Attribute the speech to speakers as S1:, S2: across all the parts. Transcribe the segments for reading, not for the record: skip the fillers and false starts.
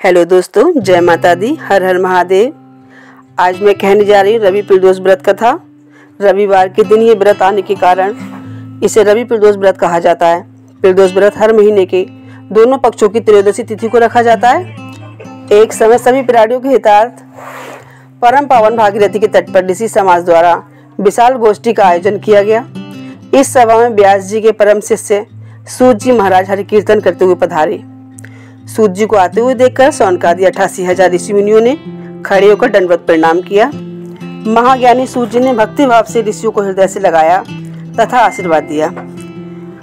S1: Hello दोस्तों, जय माता दी, हर हर महादेव। आज मैं कहने जा रही हूँ रवि प्रदोष व्रत कथा। रविवार के दिन ये व्रत आने के कारण इसे रवि प्रदोष व्रत कहा जाता है। प्रदोष व्रत हर महीने के दोनों पक्षों की त्रयोदशी तिथि को रखा जाता है। एक समय सभी प्राणियों के हितार्थ परम पावन भागीरथी के तट पर ऋषि समाज द्वारा विशाल गोष्ठी का आयोजन किया गया। इस सभा में व्यास जी के परम शिष्य सूत जी महाराज हरि कीर्तन करते हुए पधारे। सूत जी को आते हुए देखकर सौनकादि 88,000 ऋषि मुनियों ने खड़े होकर दंडवत प्रणाम किया। महाज्ञानी सूत जी ने भक्ति भाव से ऋषियों को हृदय से लगाया तथा आशीर्वाद दिया।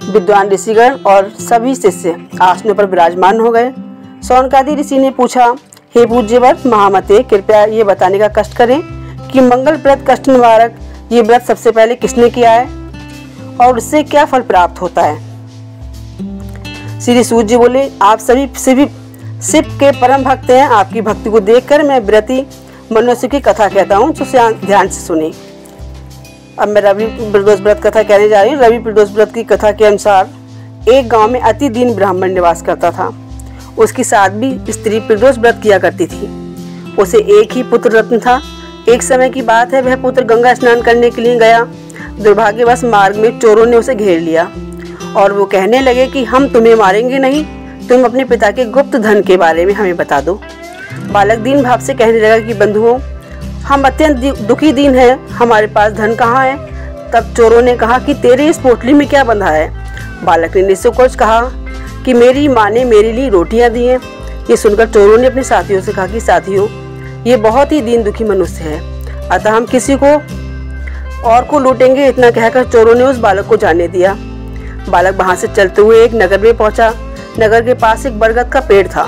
S1: विद्वान ऋषिगण और सभी शिष्य आसनों पर विराजमान हो गए। सौनकादि ऋषि ने पूछा, हे पूज्यवत महामते, कृपया ये बताने का कष्ट करें कि मंगलप्रद कष्ट निवारक ये व्रत सबसे पहले किसने किया है और उससे क्या फल प्राप्त होता है। श्री सूत जी बोले, आप सभी शिव के परम भक्त हैं। आपकी भक्ति को देखकर मैं व्रती मनुष्य की कथा कहता हूँ, तो ध्यान से सुने। अब मैं रवि प्रदोष व्रत कथा कहने जा रही हूँ। रवि प्रदोष व्रत की कथा के अनुसार एक गांव में अति दीन ब्राह्मण निवास करता था। उसकी साध्वी स्त्री प्रदोष व्रत किया करती थी। उसे एक ही पुत्र रत्न था। एक समय की बात है, वह पुत्र गंगा स्नान करने के लिए गया। दुर्भाग्यवश मार्ग में चोरों ने उसे घेर लिया और वो कहने लगे कि हम तुम्हें मारेंगे नहीं, तुम अपने पिता के गुप्त धन के बारे में हमें बता दो। बालक दीन भाव से कहने लगा कि बंधुओं, हम अत्यंत दुखी दीन हैं, हमारे पास धन कहाँ है। तब चोरों ने कहा कि तेरे इस पोटली में क्या बंधा है। बालक ने निसंकोच कहा कि मेरी माँ ने मेरे लिए रोटियां दी हैं। ये सुनकर चोरों ने अपने साथियों से कहा कि साथियों, ये बहुत ही दीन दुखी मनुष्य है, अतः हम किसी को और को लूटेंगे। इतना कहकर चोरों ने उस बालक को जाने दिया। बालक वहां से चलते हुए एक नगर में पहुंचा। नगर के पास एक बरगद का पेड़ था।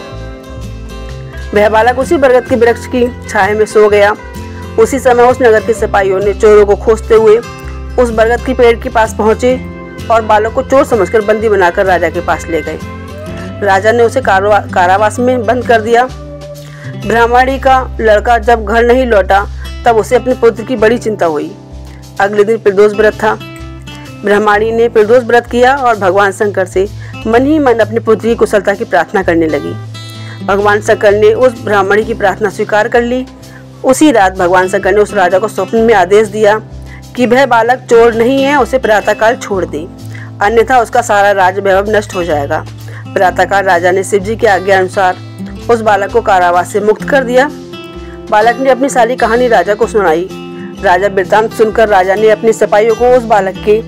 S1: वह बालक उसी बरगद के वृक्ष की छाया में सो गया। उसी समय उस नगर के सिपाहियों ने चोरों को खोजते हुए उस बरगद के पेड़ के पास पहुंचे और बालक को चोर समझकर बंदी बनाकर राजा के पास ले गए। राजा ने उसे कारावास में बंद कर दिया। ब्राह्मणी का लड़का जब घर नहीं लौटा तब उसे अपने पुत्र की बड़ी चिंता हुई। अगले दिन प्रदोष व्रत था। ब्राह्मणी ने प्रदोष व्रत किया और भगवान शंकर से मन ही मन अपनी पुत्री की कुशलता की प्रार्थना करने लगी। भगवान शंकर ने उस ब्राह्मणी की प्रार्थना स्वीकार कर ली। उसी रात भगवान शंकर ने उस राजा को स्वप्न में आदेश दिया कि वह बालक चोर नहीं है, उसे प्रातःकाल छोड़ दे, अन्यथा उसका सारा राज वैभव नष्ट हो जाएगा। प्रातःकाल राजा ने शिव जी की आज्ञा अनुसार उस बालक को कारावास से मुक्त कर दिया। बालक ने अपनी सारी कहानी राजा को सुनाई। राजा वृत्तांत सुनकर राजा ने अपने सिपाहियों को उस बालक के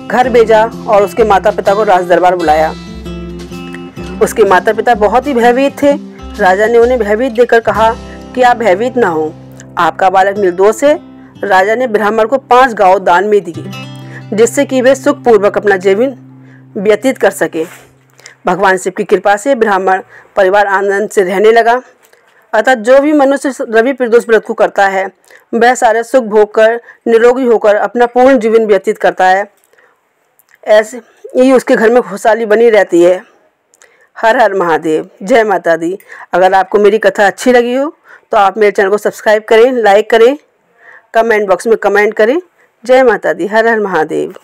S1: घर भेजा और उसके माता पिता को राज दरबार बुलाया। उसके माता पिता बहुत ही भयभीत थे। राजा ने उन्हें भयभीत देखकर कहा कि आप भयभीत ना हो, आपका बालक निर्दोष है। राजा ने ब्राह्मण को 5 गांव दान में दिए, जिससे कि वे सुखपूर्वक अपना जीवन व्यतीत कर सके। भगवान शिव की कृपा से ब्राह्मण परिवार आनंद से रहने लगा। अतः जो भी मनुष्य रवि प्रदोष व्रत को करता है, वह सारे सुख भोग कर निरोगी होकर अपना पूर्ण जीवन व्यतीत करता है। ऐसे ही उसके घर में खुशहाली बनी रहती है। हर हर महादेव, जय माता दी। अगर आपको मेरी कथा अच्छी लगी हो तो आप मेरे चैनल को सब्सक्राइब करें, लाइक करें, कमेंट बॉक्स में कमेंट करें। जय माता दी, हर हर महादेव।